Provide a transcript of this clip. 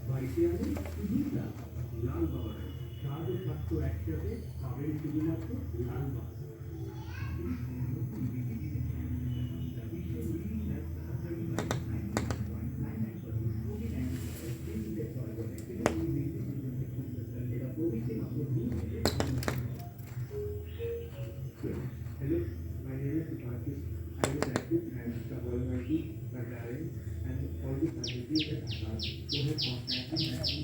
বাড়িতে আছে শুধুটা লাল বাবা স্বাদ ও স্বাস্থ্য একসাথে পাবেন শুধুমাত্র লাল বাবা। Hello, my name is Subhashis. I would like to thank the Almighty, my parents, and all the faculty at Aakash who have constantly helped me